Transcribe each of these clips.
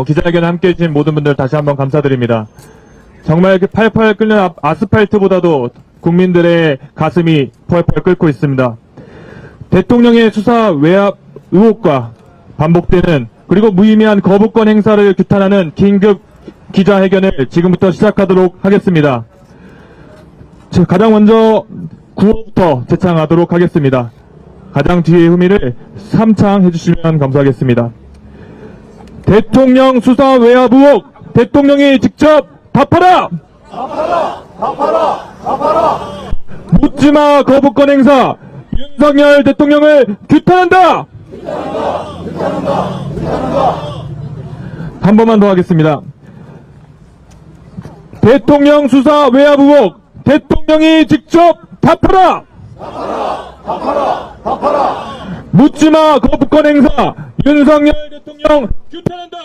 기자회견에 함께 해주신 모든 분들 다시 한번 감사드립니다. 정말 그 팔팔 끓는 아스팔트보다도 국민들의 가슴이 펄펄 끓고 있습니다. 대통령의 수사 외압 의혹과 반복되는 그리고 무의미한 거부권 행사를 규탄하는 긴급 기자회견을 지금부터 시작하도록 하겠습니다. 가장 먼저 구호부터 제창하도록 하겠습니다. 가장 뒤에 후미를 3창 해주시면 감사하겠습니다. 대통령 수사 외압 의혹 대통령이 직접 답하라! 답하라! 묻지마 거부권 행사 윤석열 대통령을 규탄한다! 한 번만 더 하겠습니다. 대통령 수사 외압 의혹 대통령이 직접 답하라! 묻지마 거부권 행사 윤석열 대통령 규탄한다!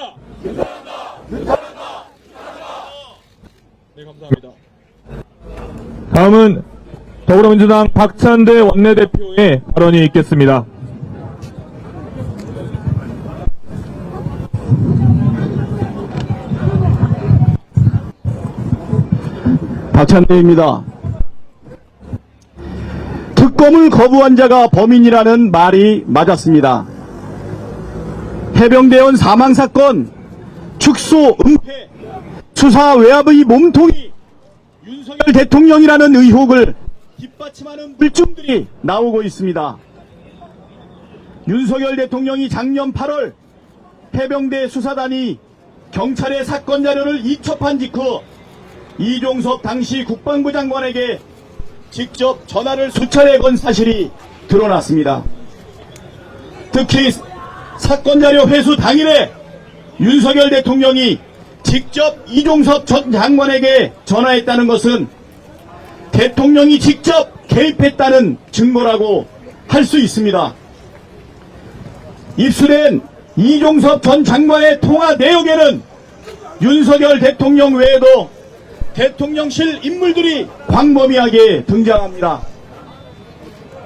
네, 감사합니다. 다음은 더불어민주당 박찬대 원내대표의 발언이 있겠습니다. 박찬대입니다. 특검을 거부한 자가 범인이라는 말이 맞았습니다. 해병대원 사망사건, 축소, 은폐, 수사 외압의 몸통이 윤석열 대통령이라는 의혹을 뒷받침하는 물증들이 나오고 있습니다. 윤석열 대통령이 작년 8월 해병대 수사단이 경찰의 사건 자료를 이첩한 직후 이종섭 당시 국방부 장관에게 직접 전화를 수차례 건 사실이 드러났습니다. 특히 사건 자료 회수 당일에 윤석열 대통령이 직접 이종섭 전 장관에게 전화했다는 것은 대통령이 직접 개입했다는 증거라고 할 수 있습니다. 입수된 이종섭 전 장관의 통화 내역에는 윤석열 대통령 외에도 대통령실 인물들이 광범위하게 등장합니다.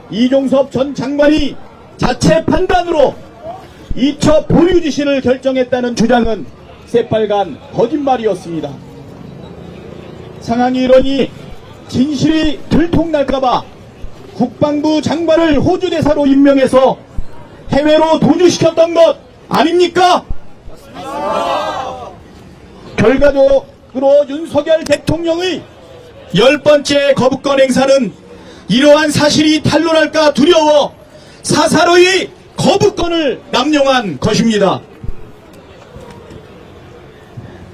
이종섭 전 장관이 자체 판단으로 이첩 보류 지시를 결정했다는 주장은 새빨간 거짓말이었습니다. 상황이 이러니 진실이 들통날까봐 국방부 장관을 호주 대사로 임명해서 해외로 도주시켰던 것 아닙니까? 맞습니다. 결과적으로 윤석열 대통령의 10번째 거부권 행사는 이러한 사실이 탄로날까 두려워 사사로이 거부권을 남용한 것입니다.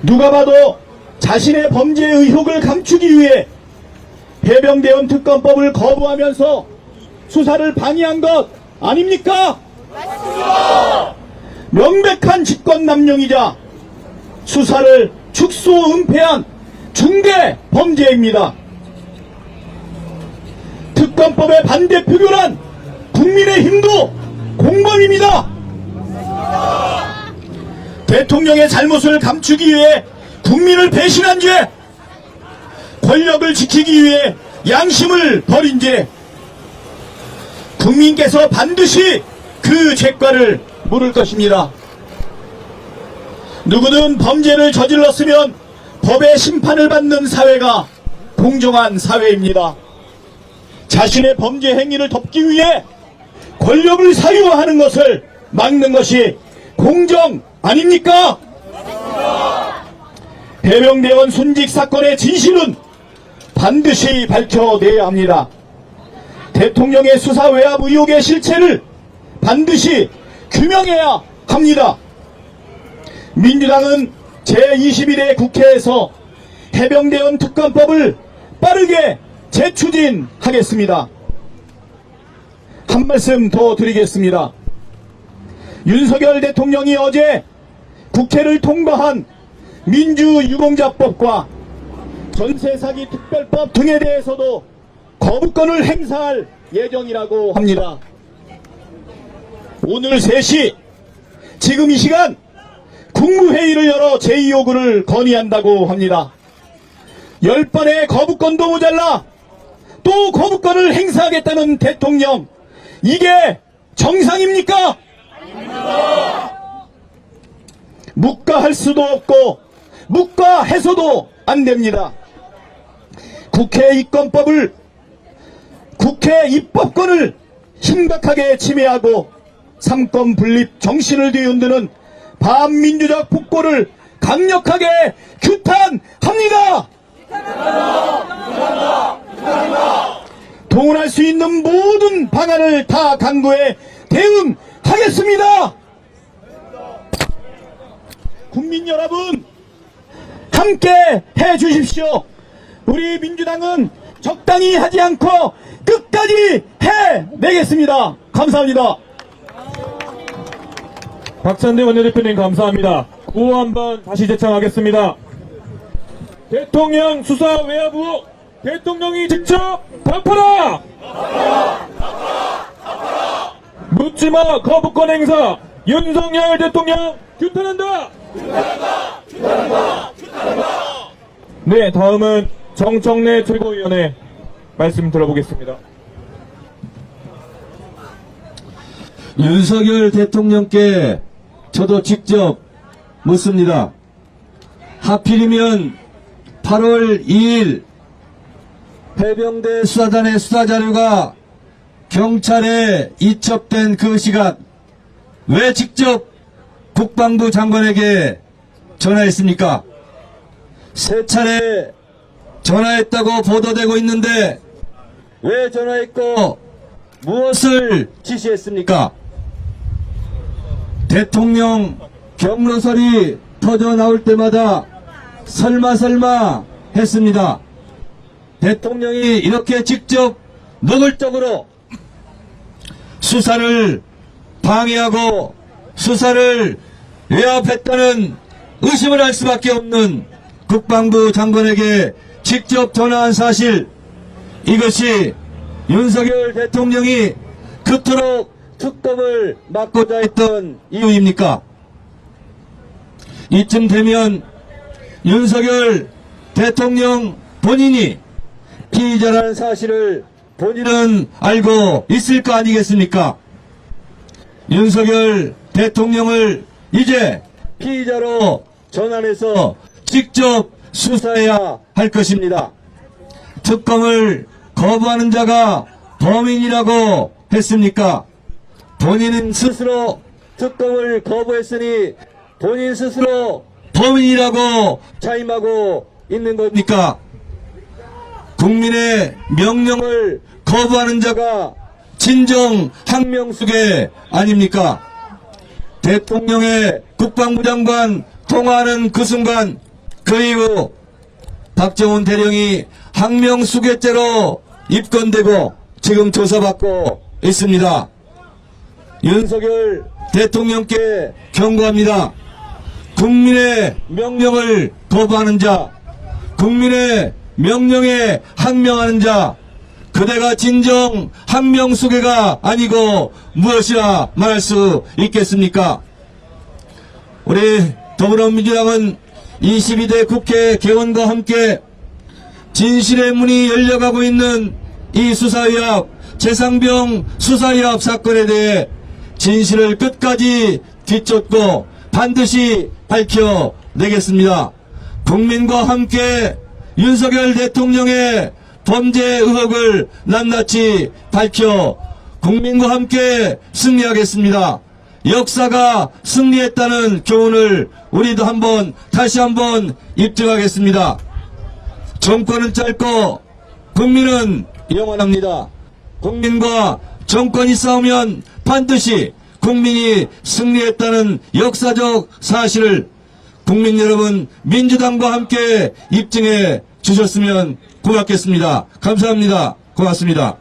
누가 봐도 자신의 범죄 의혹을 감추기 위해 해병대원 특검법을 거부하면서 수사를 방해한 것 아닙니까? 맞습니다. 명백한 직권남용이자 수사를 축소 은폐한 중대 범죄입니다. 특검법의 반대 표결한 국민의힘도 공범입니다. 대통령의 잘못을 감추기 위해 국민을 배신한 죄, 권력을 지키기 위해 양심을 버린 죄, 국민께서 반드시 그 죄과를 물을 것입니다. 누구든 범죄를 저질렀으면 법의 심판을 받는 사회가 공정한 사회입니다. 자신의 범죄 행위를 덮기 위해 권력을 사유화하는 것을 막는 것이 공정 아닙니까? 해병대원 순직 사건의 진실은 반드시 밝혀내야 합니다. 대통령의 수사 외압 의혹의 실체를 반드시 규명해야 합니다. 민주당은 제21회 국회에서 해병대원 특검법을 빠르게 재추진하겠습니다. 한 말씀 더 드리겠습니다. 윤석열 대통령이 어제 국회를 통과한 민주유공자법과 전세사기 특별법 등에 대해서도 거부권을 행사할 예정이라고 합니다. 오늘 3시 지금 이 시간 국무회의를 열어 제2요구를 건의한다고 합니다. 10번의 거부권도 모자라 또 거부권을 행사하겠다는 대통령, 이게 정상입니까? 아닙니다. 묵과할 수도 없고 묵과해서도 안 됩니다. 국회 입법권을 심각하게 침해하고 삼권 분립 정신을 뒤흔드는 반민주적 폭거를 강력하게 규탄합니다. 동원할 수 있는 모든 방안을 다 강구해 대응하겠습니다. 국민 여러분, 함께 해 주십시오. 우리 민주당은 적당히 하지 않고 끝까지 해내겠습니다. 감사합니다. 박찬대 원내대표님 감사합니다. 구호 한번 다시 제청하겠습니다. 대통령 수사 외압 의혹 대통령이 직접 답하라! 묻지마 거부권 행사 윤석열 대통령 규탄한다! 네, 다음은 정청래 최고위원의 말씀 들어보겠습니다. 윤석열 대통령께 저도 직접 묻습니다. 하필이면 8월 2일 해병대 수사단의 수사자료가 경찰에 이첩된 그 시간 왜 직접 국방부 장관에게 전화했습니까? 세 차례 전화했다고 보도되고 있는데 왜 전화했고 무엇을 지시했습니까? 대통령 경로설이 터져 나올 때마다 설마 했습니다. 대통령이 이렇게 직접 노골적으로 수사를 방해하고 수사를 외압했다는 의심을 할 수밖에 없는 국방부 장관에게 직접 전화한 사실, 이것이 윤석열 대통령이 그토록 특검을 막고자 했던 이유입니까? 이쯤 되면 윤석열 대통령 본인이 피의자라는 사실을 본인은 알고 있을 거 아니겠습니까? 윤석열 대통령을 이제 피의자로 전환해서 직접 수사해야 할 것입니다. 특검을 거부하는 자가 범인이라고 했습니까? 본인 스스로 특검을 거부했으니 본인 스스로 범인이라고 자임하고 있는 겁니까? 국민의 명령을 거부하는 자가 진정 항명수계 아닙니까? 대통령의 국방부 장관 통화하는 그 순간 그 이후 박정훈 대령이 항명수계죄로 입건되고 지금 조사받고 있습니다. 윤석열 대통령께 경고합니다. 국민의 명령을 거부하는 자, 국민의 명령에 항명하는 자, 그대가 진정 항명수계가 아니고 무엇이라 말할 수 있겠습니까? 우리 더불어민주당은 22대 국회 개원과 함께 진실의 문이 열려가고 있는 이 수사위압, 최상병 수사위압 사건에 대해 진실을 끝까지 뒤쫓고 반드시 밝혀내겠습니다. 국민과 함께 윤석열 대통령의 범죄 의혹을 낱낱이 밝혀 국민과 함께 승리하겠습니다. 역사가 승리했다는 교훈을 우리도 다시 한번 입증하겠습니다. 정권은 짧고 국민은 영원합니다. 국민과 정권이 싸우면 반드시 국민이 승리했다는 역사적 사실을 국민 여러분, 민주당과 함께 입증해 주셨으면 고맙겠습니다. 감사합니다. 고맙습니다.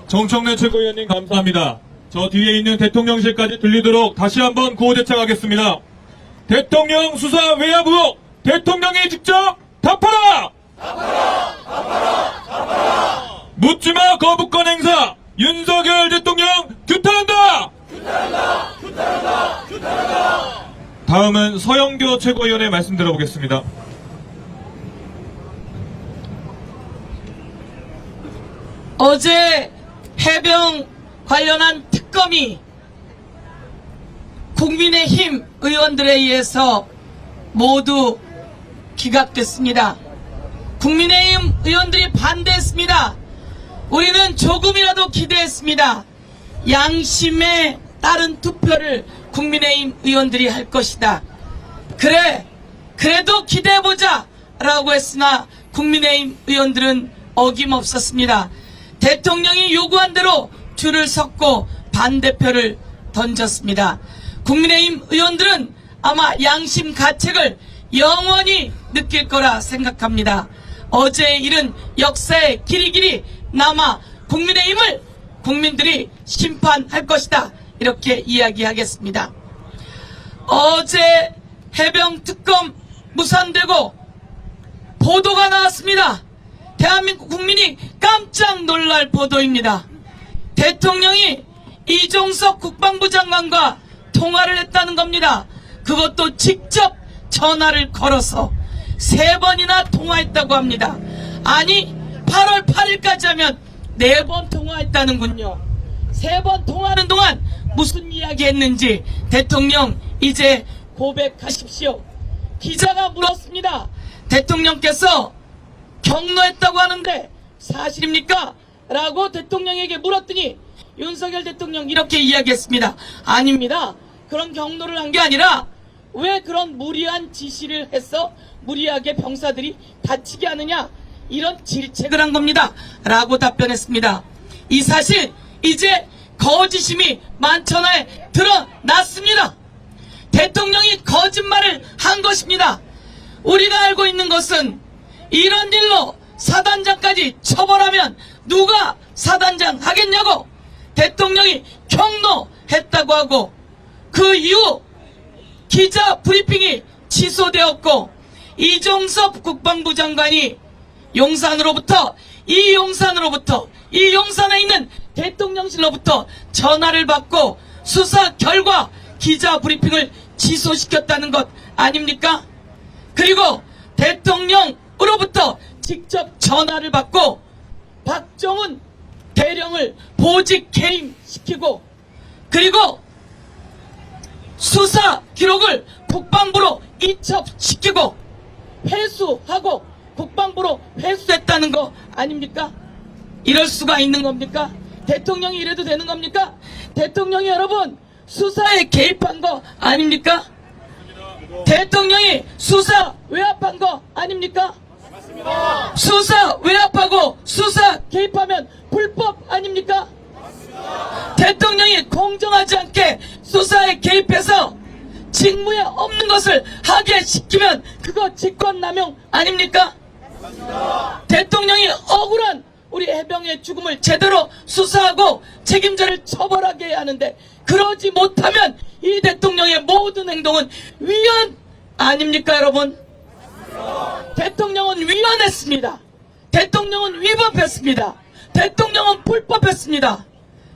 정청래 최고위원님 감사합니다. 저 뒤에 있는 대통령실까지 들리도록 다시 한번 구호대청하겠습니다. 대통령 수사 외압 의혹 대통령이 직접 답하라! 묻지마 거부권 행사 윤석열 대통령 규탄한다! 다음은 서영교 최고위원의 말씀 들어보겠습니다. 어제 해병 관련한 특검이 국민의힘 의원들에 의해서 모두 기각됐습니다. 국민의힘 의원들이 반대했습니다. 우리는 조금이라도 기대했습니다. 양심에 따른 투표를 국민의힘 의원들이 할 것이다. 그래도 기대해보자 라고 했으나 국민의힘 의원들은 어김없었습니다. 대통령이 요구한 대로 줄을 섰고 반대표를 던졌습니다. 국민의힘 의원들은 아마 양심 가책을 영원히 느낄 거라 생각합니다. 어제의 일은 역사에 길이길이 남아 국민의힘을 국민들이 심판할 것이다. 이렇게 이야기하겠습니다. 어제 해병특검 무산되고 보도가 나왔습니다. 대한민국 국민이 깜짝 놀랄 보도입니다. 대통령이 이종석 국방부 장관과 통화를 했다는 겁니다. 그것도 직접 전화를 걸어서 3번이나 통화했다고 합니다. 아니 8월 8일까지 하면 4번 통화했다는군요. 3번 통화하는 동안 무슨 이야기 했는지 대통령 이제 고백하십시오. 기자가 물었습니다. 대통령께서 경로했다고 하는데 사실입니까? 라고 대통령에게 물었더니 윤석열 대통령 이렇게 이야기했습니다. 아닙니다. 그런 경로를 한 게 아니라 왜 그런 무리한 지시를 해서 무리하게 병사들이 다치게 하느냐, 이런 질책을 한 겁니다. 라고 답변했습니다. 이 사실 이제 거짓임이 만천하에 드러났습니다. 대통령이 거짓말을 한 것입니다. 우리가 알고 있는 것은 이런 일로 사단장까지 처벌하면 누가 사단장 하겠냐고 대통령이 경로했다고 하고, 그 이후 기자 브리핑이 취소되었고 이종섭 국방부 장관이 용산으로부터 이 용산에 있는 대통령실로부터 전화를 받고 수사 결과 기자 브리핑을 취소시켰다는 것 아닙니까? 그리고 대통령으로부터 직접 전화를 받고 박정훈 대령을 보직 해임시키고, 그리고 수사 기록을 국방부로 이첩시키고 회수하고 국방부로 회수했다는 거 아닙니까? 이럴 수가 있는 겁니까? 대통령이 이래도 되는 겁니까? 대통령이 여러분 수사에 개입한 거 아닙니까? 대통령이 수사 외압한 거 아닙니까? 수사 외압하고 수사 개입하면 불법 아닙니까? 대통령이 공정하지 않게 수사에 개입해서 직무에 없는 것을 하게 시키면 그거 직권남용 아닙니까? 대통령이 억울한 우리 해병의 죽음을 제대로 수사하고 책임자를 처벌하게 해야 하는데, 그러지 못하면 이 대통령의 모든 행동은 위헌 아닙니까 여러분? 대통령은 위헌했습니다. 대통령은 위법했습니다. 대통령은 불법했습니다.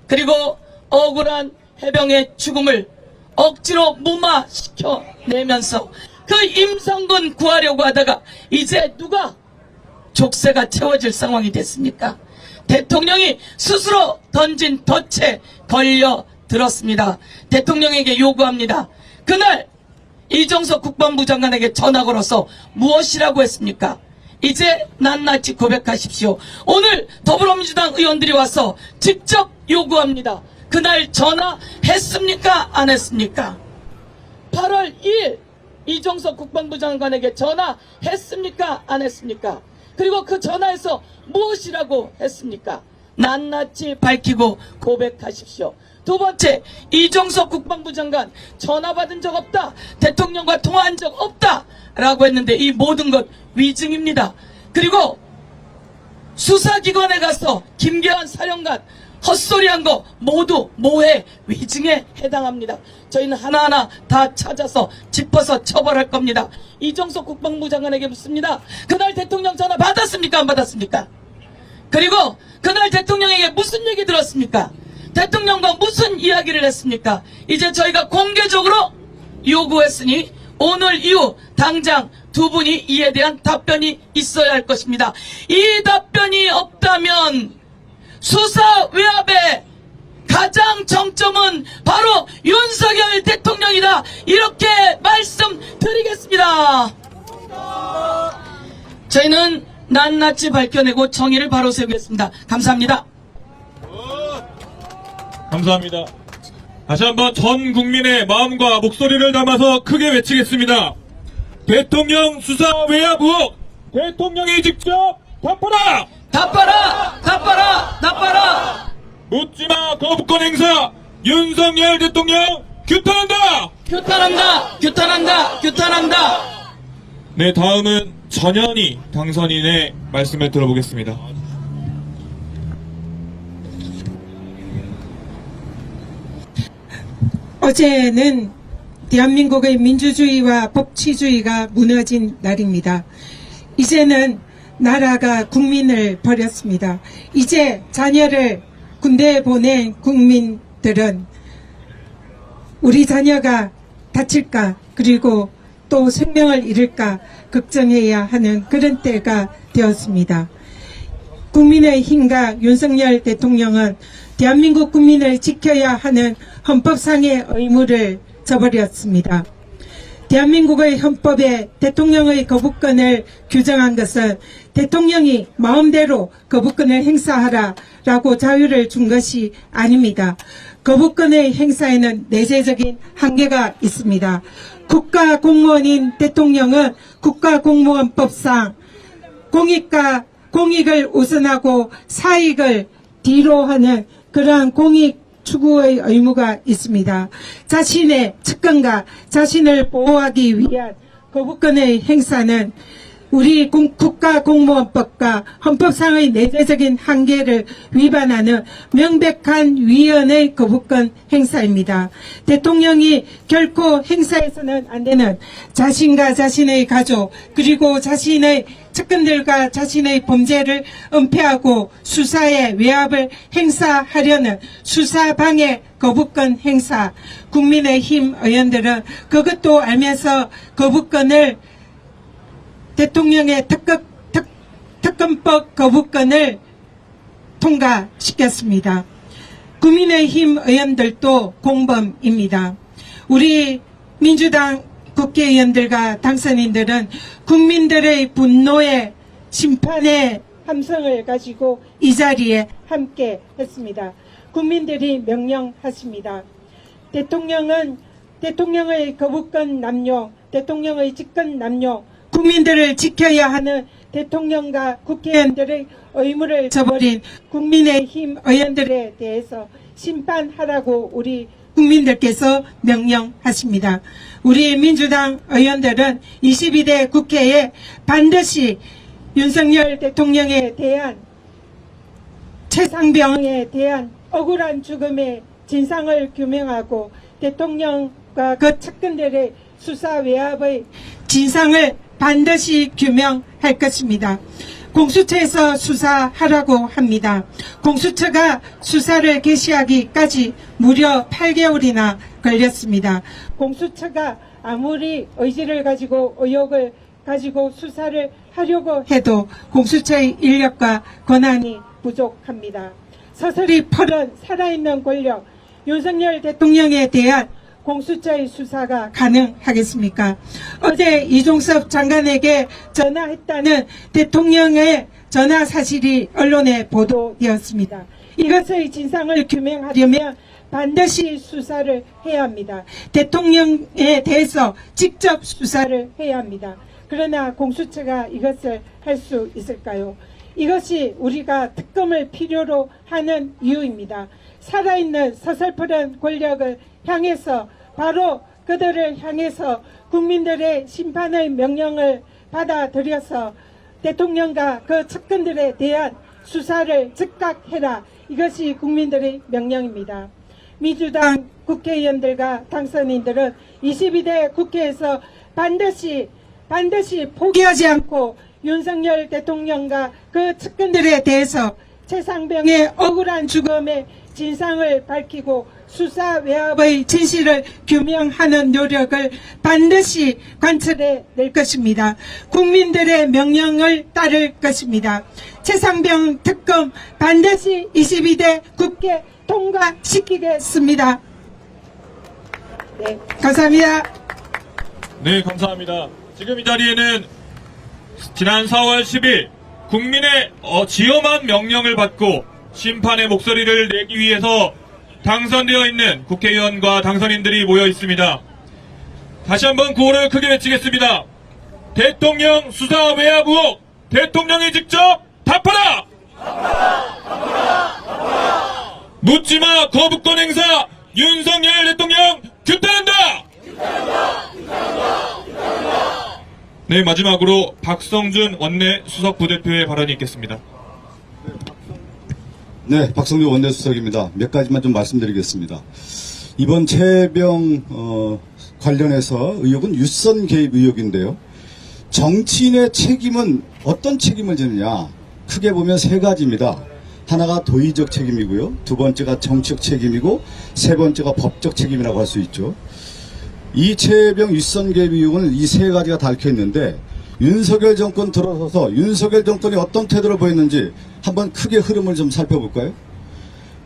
그리고 억울한 해병의 죽음을 억지로 무마시켜내면서 그 임성근 구하려고 하다가 이제 누가 족쇄가 채워질 상황이 됐습니까? 대통령이 스스로 던진 덫에 걸려 들었습니다. 대통령에게 요구합니다. 그날 이종석 국방부 장관에게 전화 걸어서 무엇이라고 했습니까? 이제 낱낱이 고백하십시오. 오늘 더불어민주당 의원들이 와서 직접 요구합니다. 그날 전화했습니까? 안 했습니까? 8월 2일 이종석 국방부 장관에게 전화했습니까? 안 했습니까? 그리고 그 전화에서 무엇이라고 했습니까? 낱낱이 밝히고 고백하십시오. 두 번째, 이종석 국방부 장관 전화 받은 적 없다, 대통령과 통화한 적 없다 라고 했는데 이 모든 것 위증입니다. 그리고 수사기관에 가서 김계환 사령관 헛소리한 거 모두 모해 위증에 해당합니다. 저희는 하나하나 다 찾아서 짚어서 처벌할 겁니다. 이종석 국방부 장관에게 묻습니다. 그날 대통령 전화 받았습니까? 안 받았습니까? 그리고 그날 대통령에게 무슨 얘기 들었습니까? 대통령과 무슨 이야기를 했습니까? 이제 저희가 공개적으로 요구했으니 오늘 이후 당장 두 분이 이에 대한 답변이 있어야 할 것입니다. 이 답변이 없다면 수사 외압에 가장 정점은 바로 윤석열 대통령이다. 이렇게 말씀드리겠습니다. 저희는 낱낱이 밝혀내고 정의를 바로 세우겠습니다. 감사합니다. 감사합니다. 다시 한번 전 국민의 마음과 목소리를 담아서 크게 외치겠습니다. 대통령 수사 외압 의혹 대통령이 직접 답하라! 답하라! 답하라! 답하라! 묻지마 거부권 행사 윤석열 대통령 규탄한다! 규탄한다! 규탄한다! 규탄한다! 네, 다음은 전현희 당선인의 말씀을 들어보겠습니다. 어제는 대한민국의 민주주의와 법치주의가 무너진 날입니다. 이제는 나라가 국민을 버렸습니다. 이제 자녀를 군대에 보낸 국민들은 우리 자녀가 다칠까 그리고 또 생명을 잃을까 걱정해야 하는 그런 때가 되었습니다. 국민의힘과 윤석열 대통령은 대한민국 국민을 지켜야 하는 헌법상의 의무를 저버렸습니다. 대한민국의 헌법에 대통령의 거부권을 규정한 것은 대통령이 마음대로 거부권을 행사하라라고 자유를 준 것이 아닙니다. 거부권의 행사에는 내재적인 한계가 있습니다. 국가공무원인 대통령은 국가공무원법상 공익을 우선하고 사익을 뒤로 하는 그러한 공익 추구의 의무가 있습니다. 자신의 측근과 자신을 보호하기 위한 거부권의 행사는 우리 국가공무원법과 헌법상의 내재적인 한계를 위반하는 명백한 위헌의 거부권 행사입니다. 대통령이 결코 행사해서는 안 되는 자신과 자신의 가족 그리고 자신의 측근들과 자신의 범죄를 은폐하고 수사에 외압을 행사하려는 수사방해 거부권 행사, 국민의힘 의원들은 그것도 알면서 거부권을 대통령의 특검법 거부권을 통과시켰습니다. 국민의힘 의원들도 공범입니다. 우리 민주당 국회의원들과 당선인들은 국민들의 분노의 심판의 함성을 가지고 이 자리에 함께 했습니다. 국민들이 명령하십니다. 대통령의 거부권 남용, 대통령의 직권 남용, 국민들을 지켜야 하는 대통령과 국회의원들의 의무를 저버린 국민의힘 의원들에 대해서 심판하라고 우리 국민들께서 명령하십니다. 우리 민주당 의원들은 22대 국회에 반드시 윤석열 대통령에 대한 최상병에 대한 억울한 죽음의 진상을 규명하고 대통령과 그 측근들의 수사 외압의 진상을 반드시 규명할 것입니다. 공수처에서 수사하라고 합니다. 공수처가 수사를 개시하기까지 무려 8개월이나 걸렸습니다. 공수처가 아무리 의지를 가지고 의욕을 가지고 수사를 하려고 해도 공수처의 인력과 권한이 부족합니다. 서서히 퍼른 살아있는 권력, 윤석열 대통령에 대한 공수처의 수사가 가능하겠습니까? 어제 이종섭 장관에게 전화했다는 대통령의 전화 사실이 언론에 보도되었습니다. 이것의 진상을 규명하려면 반드시 수사를 해야 합니다. 대통령에 대해서 직접 수사를 해야 합니다. 그러나 공수처가 이것을 할 수 있을까요? 이것이 우리가 특검을 필요로 하는 이유입니다. 살아있는 서슬프른 권력을 향해서 바로 그들을 향해서 국민들의 심판의 명령을 받아들여서 대통령과 그 측근들에 대한 수사를 즉각 해라. 이것이 국민들의 명령입니다. 민주당 국회의원들과 당선인들은 22대 국회에서 반드시 포기하지 않고 윤석열 대통령과 그 측근들에 대해서 최상병의 억울한 죽음의 진상을 밝히고 수사 외압의 진실을 규명하는 노력을 반드시 관철해 낼 것입니다. 국민들의 명령을 따를 것입니다. 최상병 특검 반드시 22대 국회 통과시키겠습니다. 네, 감사합니다. 네, 감사합니다. 지금 이 자리에는 지난 4월 10일 국민의 지엄한 명령을 받고 심판의 목소리를 내기 위해서 당선되어 있는 국회의원과 당선인들이 모여 있습니다. 다시 한번 구호를 크게 외치겠습니다. 대통령 수사 외압 의혹 대통령이 직접 답하라! 묻지마 거부권 행사 윤석열 대통령 규탄한다! 네, 마지막으로 박성준 원내 수석부대표의 발언이 있겠습니다. 네, 박성준 원내수석입니다. 몇 가지만 좀 말씀드리겠습니다. 이번 최혜병 관련해서 의혹은 윗선 개입 의혹인데요. 정치인의 책임은 어떤 책임을 지느냐? 크게 보면 세 가지입니다. 하나가 도의적 책임이고요. 두 번째가 정치적 책임이고 세 번째가 법적 책임이라고 할 수 있죠. 이 최혜병 윗선 개입 의혹은 이 세 가지가 닳혀 있는데 윤석열 정권 들어서서 윤석열 정권이 어떤 태도를 보였는지 한번 크게 흐름을 좀 살펴볼까요?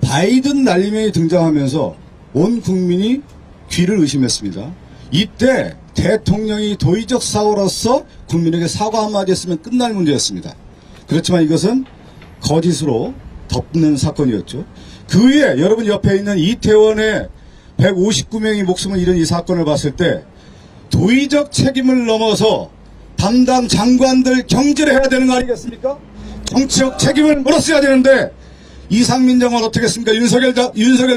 바이든 날리면이 등장하면서 온 국민이 귀를 의심했습니다. 이때 대통령이 도의적 사고로서 국민에게 사과 한마디 했으면 끝날 문제였습니다. 그렇지만 이것은 거짓으로 덮는 사건이었죠. 그 위에 여러분 옆에 있는 이태원의 159명이 목숨을 잃은 이 사건을 봤을 때 도의적 책임을 넘어서 담당 장관들 경질을 해야 되는 거 아니겠습니까? 정치적 책임을 물었어야 되는데 이상민 장관 어떻게 했습니까? 윤석열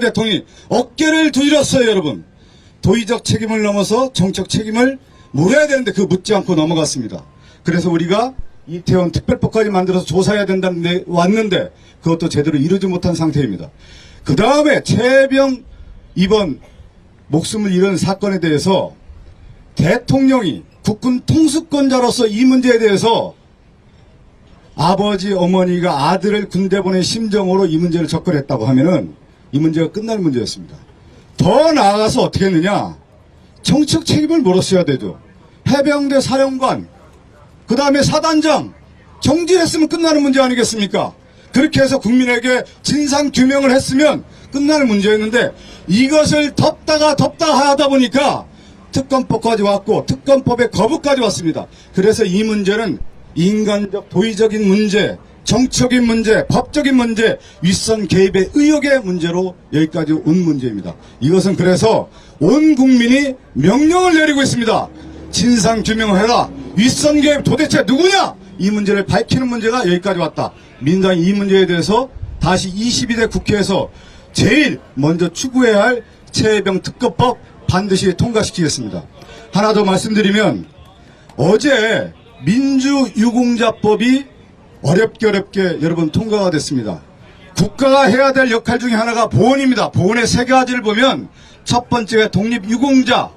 대통령이 어깨를 두드렸어요, 여러분. 도의적 책임을 넘어서 정치적 책임을 물어야 되는데 그거 묻지 않고 넘어갔습니다. 그래서 우리가 이태원 특별법까지 만들어서 조사해야 된다는데 왔는데 그것도 제대로 이루지 못한 상태입니다. 그 다음에 최혜병 이번 목숨을 잃은 사건에 대해서 대통령이 국군 통수권자로서 이 문제에 대해서 아버지, 어머니가 아들을 군대 보낸 심정으로 이 문제를 접근했다고 하면은 이 문제가 끝날 문제였습니다. 더 나아가서 어떻게 했느냐? 정치적 책임을 물었어야 되죠. 해병대 사령관, 그 다음에 사단장, 경질했으면 끝나는 문제 아니겠습니까? 그렇게 해서 국민에게 진상규명을 했으면 끝나는 문제였는데 이것을 덮다가 하다 보니까 특검법까지 왔고 특검법의 거부까지 왔습니다. 그래서 이 문제는 인간적 도의적인 문제, 정치적인 문제, 법적인 문제, 윗선 개입의 의혹의 문제로 여기까지 온 문제입니다. 이것은 그래서 온 국민이 명령을 내리고 있습니다. 진상규명을 해라. 윗선 개입 도대체 누구냐? 이 문제를 밝히는 문제가 여기까지 왔다. 민주당이 이 문제에 대해서 다시 22대 국회에서 제일 먼저 추구해야 할 최혜병 특검법 반드시 통과시키겠습니다. 하나 더 말씀드리면 어제 민주유공자법이 어렵게 여러분 통과가 됐습니다. 국가가 해야 될 역할 중에 하나가 보훈입니다. 보훈의 세 가지를 보면 첫 번째가 독립유공자,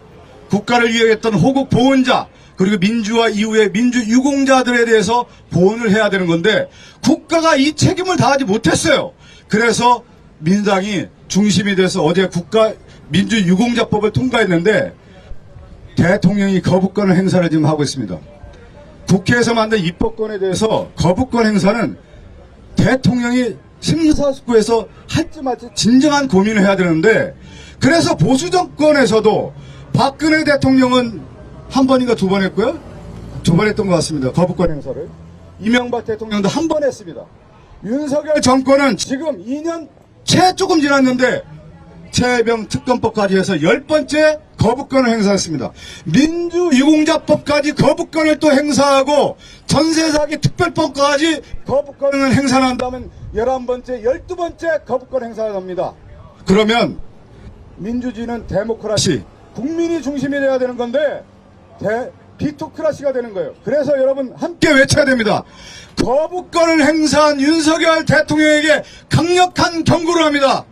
국가를 위해 했던 호국 보훈자, 그리고 민주화 이후에 민주유공자들에 대해서 보훈을 해야 되는 건데 국가가 이 책임을 다하지 못했어요. 그래서 민주당이 중심이 돼서 어제 국가 민주유공자법을 통과했는데 대통령이 거부권을 행사를 지금 하고 있습니다. 국회에서 만든 입법권에 대해서 거부권 행사는 대통령이 심사숙고해서 할지 말지 진정한 고민을 해야 되는데 그래서 보수 정권에서도 박근혜 대통령은 한 번인가 두 번 했고요. 두 번 했던 것 같습니다. 거부권 행사를. 이명박 대통령도 한 번 했습니다. 윤석열 정권은 지금 2년 채 조금 지났는데 최혜병 특검법까지 해서 10번째 거부권을 행사했습니다. 민주유공자법까지 거부권을 또 행사하고 전세사기 특별법까지 거부권을 행사한다면 11번째, 12번째 거부권 행사를 합니다. 그러면 민주주의는 데모크라시, 국민이 중심이 돼야 되는 건데 비토크라시가 되는 거예요. 그래서 여러분 함께 외쳐야 됩니다. 거부권을 행사한 윤석열 대통령에게 강력한 경고를 합니다.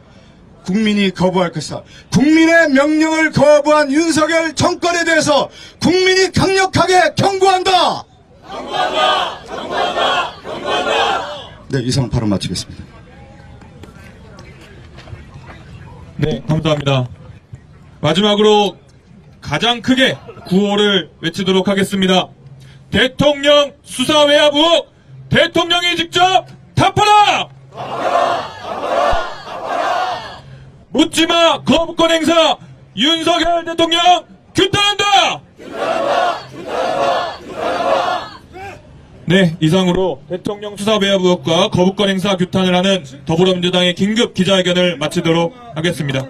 국민이 거부할 것이다. 국민의 명령을 거부한 윤석열 정권에 대해서 국민이 강력하게 경고한다. 경고한다. 네, 이상 발언 마치겠습니다. 네, 감사합니다. 마지막으로 가장 크게 구호를 외치도록 하겠습니다. 대통령 수사 외압 의혹 대통령이 직접 답하라! 묻지마 거부권 행사 윤석열 대통령 규탄한다! 네, 이상으로 대통령 수사 외압 의혹과 거부권 행사 규탄을 하는 더불어민주당의 긴급 기자회견을 마치도록 하겠습니다.